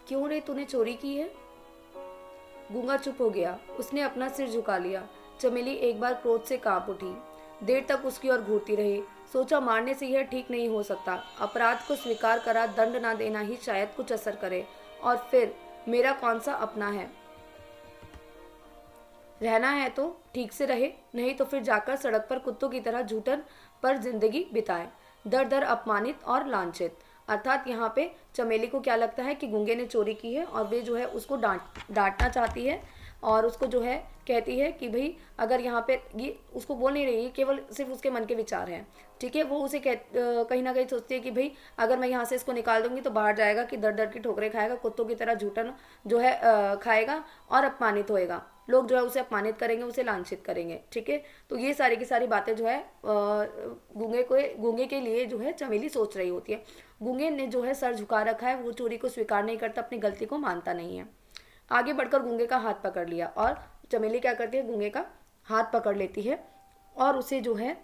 क्यों रे, तूने चोरी की है? गूंगा चुप हो गया। उसने अपना सिर झुका लिया। चमेली एक बार क्रोध से कांप उठी। देर तक उसकी ओर घूरती रही। सोचा मारने से यह ठीक नहीं हो सकता। अपराध को स्वीकार करा दंड ना देना ही शायद कुछ असर करे। और फिर मेरा कौन सा अपना है? रहना है तो ठीक से रहे, नहीं तो फिर जाकर सड़क पर कुत्तों की तरह झूठन पर जिंदगी बिताए, दर दर अपमानित और लांछित। अर्थात यहाँ पे चमेली को क्या लगता है कि गूंगे ने चोरी की है और वे जो है उसको डांटना चाहती है और उसको जो है कहती है कि भाई अगर यहाँ पे ये उसको बोल नहीं रही है, केवल सिर्फ उसके मन के विचार हैं। ठीक है, वो उसे कहीं ना कहीं सोचती है कि भाई अगर मैं यहाँ से इसको निकाल दूंगी तो बाहर जाएगा कि दर दर की ठोकरें खाएगा, कुत्तों की तरह झूठन जो है खाएगा और अपमानित होएगा। लोग जो है उसे अपमानित करेंगे, उसे लांछित करेंगे। ठीक है, तो ये सारी की सारी बातें जो है गूंगे के लिए जो है चमेली सोच रही होती है। गूंगे ने जो है सर झुका रखा है, वो चोरी को स्वीकार नहीं करता, अपनी गलती को मानता नहीं है। आगे बढ़कर गूंगे का हाथ पकड़ लिया और चमेली क्या करती है, गूंगे का हाथ पकड़ लेती है और उसे जो है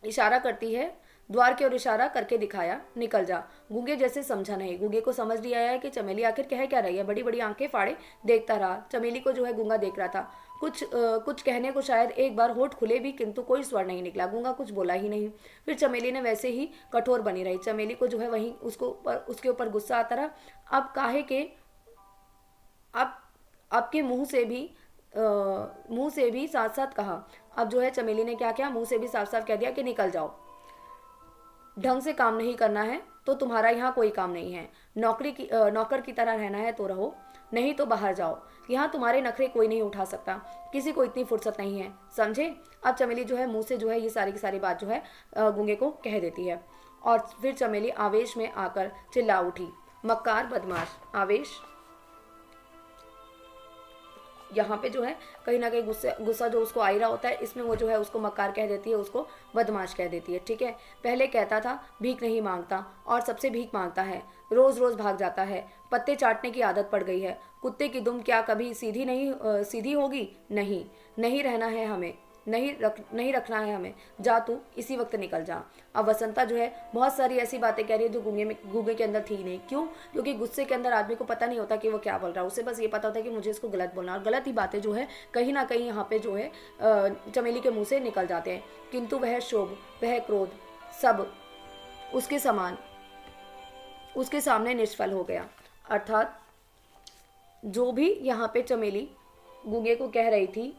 इशारा करती है, द्वार की ओर इशारा करके दिखाया, निकल जा। गूंगे जैसे समझा नहीं। गूंगे को समझ लिया है कि चमेली आखिर कह क्या रही है। बड़ी बड़ी आंखें फाड़े देखता रहा। चमेली को जो है गूंगा देख रहा था। कुछ कहने को शायद एक बार होठ खुले भी, किंतु कोई स्वर नहीं निकला। गूंगा कुछ बोला ही नहीं। फिर चमेली ने वैसे ही कठोर बनी रही। चमेली को जो है वहीं उसके ऊपर गुस्सा आता रहा। अब काहे के अब आपके मुंह से भी साथ साथ कहा। अब जो है चमेली ने क्या किया, मुंह से भी साफ साफ कह दिया कि निकल जाओ, ढंग से काम नहीं करना है तो तुम्हारा यहाँ कोई काम नहीं है। नौकर की तरह रहना है तो रहो, नहीं तो बाहर जाओ। यहाँ तुम्हारे नखरे कोई नहीं उठा सकता, किसी को इतनी फुर्सत नहीं है, समझे? अब चमेली जो है मुंह से जो है ये सारी की सारी बात जो है गूंगे को कह देती है। और फिर चमेली आवेश में आकर चिल्ला उठी, मक्कार बदमाश। आवेश यहाँ पे जो है कहीं ना कहीं गुस्सा जो उसको आ ही रहा होता है, इसमें वो जो है उसको मक्कार कह देती है, उसको बदमाश कह देती है। ठीक है, पहले कहता था भीख नहीं मांगता और सबसे भीख मांगता है, रोज रोज भाग जाता है, पत्ते चाटने की आदत पड़ गई है। कुत्ते की दुम क्या कभी सीधी होगी? नहीं, नहीं रहना है हमें, नहीं रखना है हमें। जा तू इसी वक्त निकल जा। अब वसंता जो है बहुत सारी ऐसी बातें कह रही है जो गूंगे के अंदर थी नहीं। क्यों? क्योंकि गुस्से के अंदर आदमी को पता नहीं होता कि वो क्या बोल रहा है। उसे बस ये पता होता है कि मुझे इसको गलत बोलना, और गलत ही बातें जो है कहीं ना कहीं यहाँ पे जो है चमेली के मुंह से निकल जाते हैं। किंतु वह शोभ, वह क्रोध सब उसके सामने निष्फल हो गया। अर्थात जो भी यहाँ पे चमेली गूंगे को कह रही थी,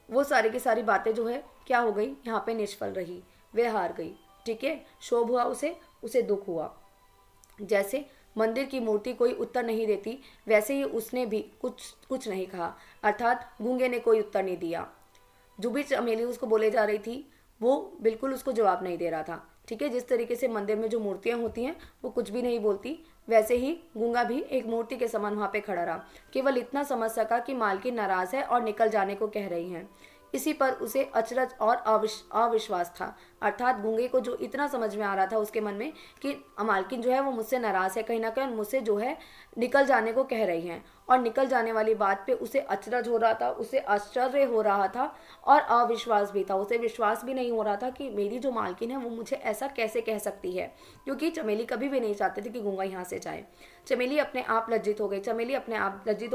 वो सारी की सारी बातें जो है क्या हो गई, यहाँ पे निष्फल रही, वे हार गई। ठीक है, शोभ हुआ उसे दुख हुआ। जैसे मंदिर की मूर्ति कोई उत्तर नहीं देती, वैसे ही उसने भी कुछ नहीं कहा। अर्थात गूंगे ने कोई उत्तर नहीं दिया। जो भी चमेली उसको बोले जा रही थी वो बिल्कुल उसको जवाब नहीं दे रहा था। ठीक है, जिस तरीके से मंदिर में जो मूर्तियां होती हैं वो कुछ भी नहीं बोलती, वैसे ही गूंगा भी एक मूर्ति के समान वहां पे खड़ा रहा। केवल इतना समझ सका कि मालकिन नाराज है और निकल जाने को कह रही हैं। इसी पर उसे अचरज और अविश्वास था। अर्थात गूंगे को जो इतना समझ में आ रहा था उसके मन में कि मालकिन जो है वो मुझसे नाराज है, कहीं ना कहीं मुझसे जो है निकल जाने को कह रही हैं, और निकल जाने वाली बात पे उसे अचरज हो रहा था, उसे आश्चर्य हो रहा था और अविश्वास भी था। उसे विश्वास भी नहीं हो रहा था कि मेरी जो मालकिन है वो मुझे ऐसा कैसे कह सकती है, क्योंकि चमेली कभी भी नहीं चाहती थी कि गूंगा यहाँ से जाए। चमेली अपने आप लज्जित हो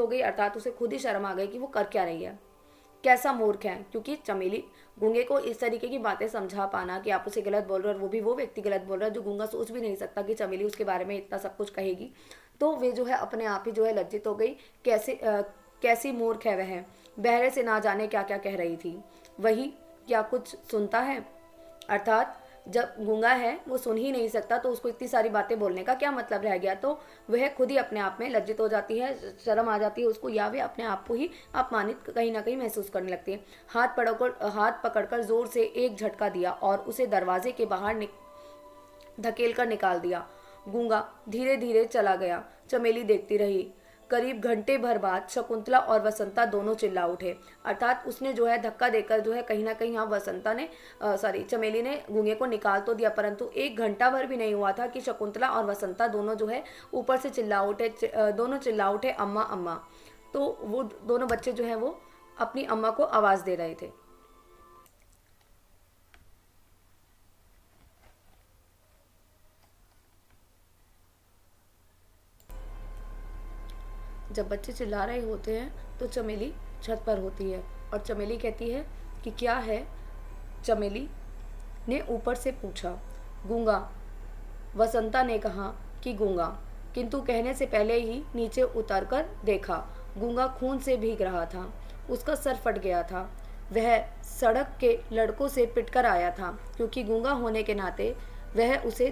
गई। अर्थात उसे खुद ही शर्म आ गई कि वो कर क्या रही है, कैसा मूर्ख है। क्योंकि चमेली गूंगे को इस तरीके की बातें समझा पाना कि आप उसे गलत बोल रहे हो और वो भी वो व्यक्ति गलत बोल रहा है, जो गूंगा सोच भी नहीं सकता कि चमेली उसके बारे में इतना सब कुछ कहेगी, तो वे जो है अपने आप ही जो है लज्जित हो गई। कैसी मूर्ख है वह, बहरे से ना जाने क्या क्या कह रही थी, वही क्या कुछ सुनता है। अर्थात जब गूंगा है वो सुन ही नहीं सकता तो उसको इतनी सारी बातें बोलने का क्या मतलब रह गया। तो वह खुद ही अपने आप में लज्जित हो जाती है, शर्म आ जाती है उसको, या वे अपने आप को ही अपमानित कहीं ना कहीं महसूस करने लगती है। हाथ पकड़कर जोर से एक झटका दिया और उसे दरवाजे के बाहर धकेल कर निकाल दिया। गूंगा धीरे धीरे चला गया। चमेली देखती रही। करीब घंटे भर बाद शकुंतला और वसंता दोनों चिल्ला उठे। अर्थात उसने जो है धक्का देकर जो है कहीं ना कहीं चमेली ने गूंगे को निकाल तो दिया, परंतु एक घंटा भर भी नहीं हुआ था कि शकुंतला और वसंता दोनों जो है ऊपर से दोनों चिल्ला उठे, अम्मा अम्मा। तो वो दोनों बच्चे जो है वो अपनी अम्मा को आवाज दे रहे थे। जब बच्चे चिल्ला रहे होते हैं तो चमेली छत पर होती है और चमेली कहती है कि क्या है। चमेली ने ऊपर से पूछा। गूंगा। वसंता ने कहा कि गूंगा, किंतु कहने से पहले ही नीचे उतरकर देखा। गूंगा खून से भीग रहा था, उसका सर फट गया था। वह सड़क के लड़कों से पिटकर आया था, क्योंकि गूंगा होने के नाते वह उनसे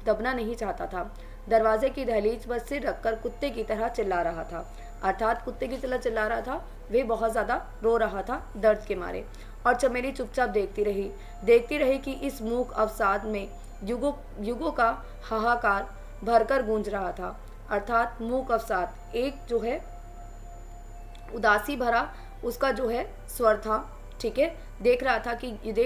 दबना नहीं चाहता था। दरवाजे की दहलीज पर सिर रखकर कुत्ते की तरह चिल्ला रहा था, अर्थात कुत्ते की तरह चिल्ला रहा था। वे बहुत ज्यादा रो रहा था दर्द के मारे। और चमेली चुपचाप देखती रही कि इस मूक अवसाद में युगों का हाहाकार भरकर गूंज रहा था। अर्थात मूक अवसाद एक जो है उदासी भरा उसका जो है स्वर था। ठीक है, देख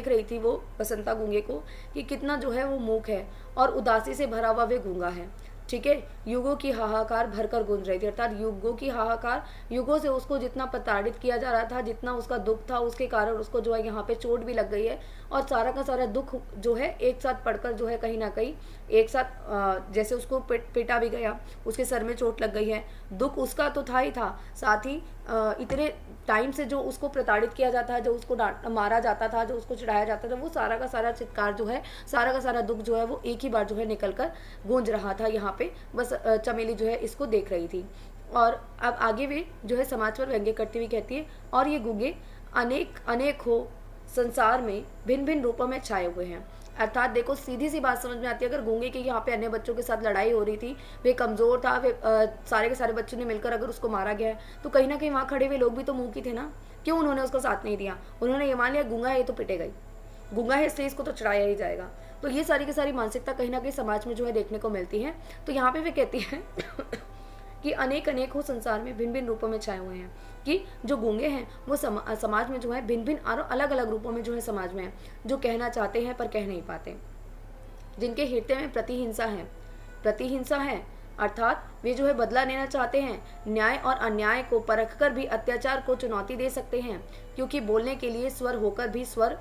रही थी वो बसंता गूंगे को कि कितना जो है वो मूक है और उदासी से भरा हुआ वे गूंगा है। ठीक है, युगों की हाहाकार भरकर गूंज रही थी, अर्थात युगों की हाहाकार, युगों से उसको जितना प्रताड़ित किया जा रहा था, जितना उसका दुख था, उसके कारण उसको जो है यहाँ पे चोट भी लग गई है और सारा का सारा दुख जो है एक साथ पड़कर जो है कहीं ना कहीं एक साथ जैसे उसको पिटा भी गया, उसके सर में चोट लग गई है। दुख उसका तो था ही था, साथ ही इतने टाइम से जो उसको प्रताड़ित किया जाता है, जो उसको मारा जाता था, जो उसको चिढ़ाया जाता था, वो सारा का सारा चित्कार जो है, सारा का सारा दुख जो है वो एक ही बार जो है निकल कर गूंज रहा था यहाँ पे। बस चमेली जो है इसको देख रही थी। और अब आगे वे जो है समाज पर व्यंग्य करती हुई कहती है, और ये गूंगे अनेक हो संसार में भिन्न भिन्न रूपों में छाए हुए हैं। अर्थात देखो, सीधी सी बात समझ में आती है। अगर गूंगे की यहाँ पे अन्य बच्चों के साथ लड़ाई हो रही थी, वे कमजोर था, वे सारे के सारे बच्चों ने मिलकर अगर उसको मारा गया है, तो कहीं ना कहीं वहाँ खड़े हुए लोग भी तो मूक ही थे ना। क्यों उन्होंने उसका साथ नहीं दिया? उन्होंने ये मान लिया गूंगा है, ये तो पिटेगा ही, गूंगा है इसलिए इसको तो चढ़ाया ही जाएगा। तो ये सारी की सारी मानसिकता कहीं ना कहीं समाज में जो है देखने को मिलती है। तो यहाँ पे वे कहती है कि अनेक हो संसार में भिन्न भिन्न रूपों में छाए हुए हैं, कि जो गूंगे हैं वो समाज में जो है भिन्न भिन्न अलग अलग रूपों में जो है समाज में है, जो कहना चाहते हैं पर कह नहीं पाते, जिनके हृदय में प्रतिहिंसा है, अर्थात वे जो है बदला लेना चाहते हैं, न्याय और अन्याय को परखकर भी अत्याचार को चुनौती दे सकते हैं, क्योंकि बोलने के लिए स्वर होकर भी स्वर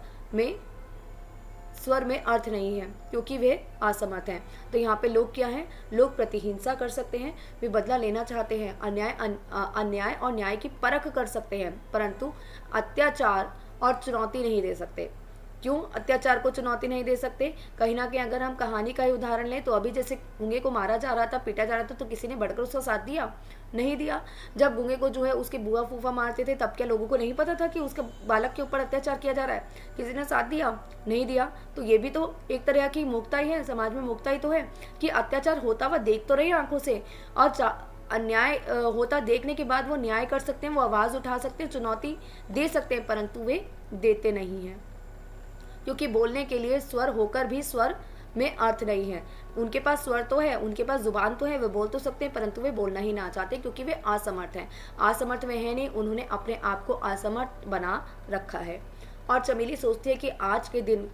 में अर्थ नहीं है, क्योंकि वे असमर्थ हैं। तो यहाँ पे लोग क्या हैं? लोग प्रतिहिंसा कर सकते हैं, वे बदला लेना चाहते हैं, अन्याय और न्याय की परख कर सकते हैं, परंतु अत्याचार और चुनौती नहीं दे सकते। क्यों अत्याचार को चुनौती नहीं दे सकते? कहीं ना कहीं अगर हम कहानी का ही उदाहरण लें तो अभी जैसे गूंगे को मारा जा रहा था, पीटा जा रहा था, तो किसी ने बढ़कर उसका साथ दिया? नहीं दिया। जब गूंगे को जो है उसके बुआ फूफा मारते थे, तब क्या लोगों को नहीं पता था कि उसके बालक के ऊपर अत्याचार किया जा रहा है? किसी ने साथ दिया? नहीं दिया। तो ये भी तो एक तरह की मूर्खता ही है, समाज में मूर्खता ही तो है कि अत्याचार होता हुआ देख तो रही आंखों से, और अन्याय होता देखने के बाद वो न्याय कर सकते हैं, वो आवाज उठा सकते हैं, चुनौती दे सकते हैं, परंतु वे देते नहीं है, क्योंकि बोलने के लिए स्वर होकर भी स्वर में अर्थ नहीं है। उनके पास स्वर तो है, उनके पास जुबान तो है, वे बोल तो सकते हैं, परंतु वे बोलना ही ना चाहते, क्योंकि वे असमर्थ हैं। असमर्थ वे है नहीं, उन्होंने अपने आप को असमर्थ बना रखा है। और चमेली सोचती है कि आज के दिन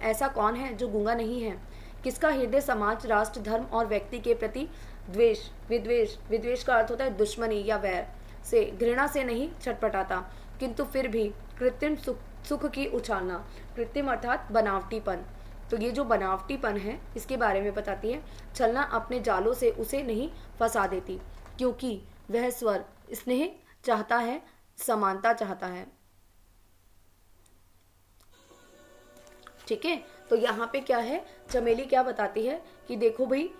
ऐसा कौन है जो गूंगा नहीं है, किसका हृदय समाज, राष्ट्र, धर्म और व्यक्ति के प्रति विद्वेष का अर्थ होता है दुश्मनी या वैर से, घृणा से नहीं छटपटाता, किंतु फिर भी कृत्रिम सुख की उछालना, कृत्रिम अर्थात बनावटीपन। तो ये जो बनावटीपन है इसके बारे में बताती है। छलना अपने जालों से उसे नहीं फंसा देती, क्योंकि वह स्वर स्नेह चाहता है, समानता चाहता है। ठीक है, तो यहाँ पे क्या है, चमेली क्या बताती है कि देखो भाई,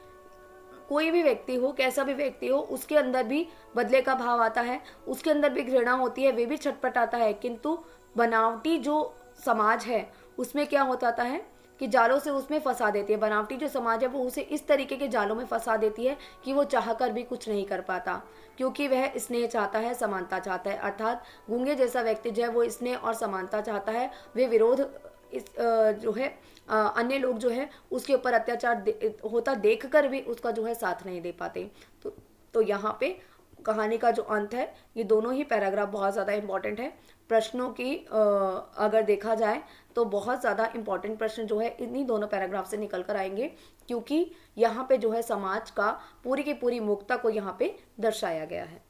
कोई भी व्यक्ति हो, कैसा भी व्यक्ति हो, उसके अंदर भी बदले का भाव आता है, उसके अंदर भी घृणा होती है, वे भी छटपटाता है, किंतु बनावटी जो समाज है उसमें क्या होता है कि जालों से उसमें फंसा देती है। बनावटी जो समाज है वो उसे इस तरीके के जालों में फंसा देती है कि वो चाहकर भी कुछ नहीं कर पाता, क्योंकि वह स्नेह चाहता है, समानता चाहता है। अर्थात गूंगे जैसा व्यक्ति जो है वो स्नेह और समानता चाहता है, वे विरोध जो है अन्य लोग जो है उसके ऊपर अत्याचार होता देखकर भी उसका जो है साथ नहीं दे पाते। तो यहाँ पे कहानी का जो अंत है, ये दोनों ही पैराग्राफ बहुत ज़्यादा इंपॉर्टेंट है। प्रश्नों की अगर देखा जाए तो बहुत ज़्यादा इंपॉर्टेंट प्रश्न जो है इन्हीं दोनों पैराग्राफ से निकल कर आएंगे, क्योंकि यहाँ पे जो है समाज का पूरी की पूरी मूर्खता को यहाँ पे दर्शाया गया है।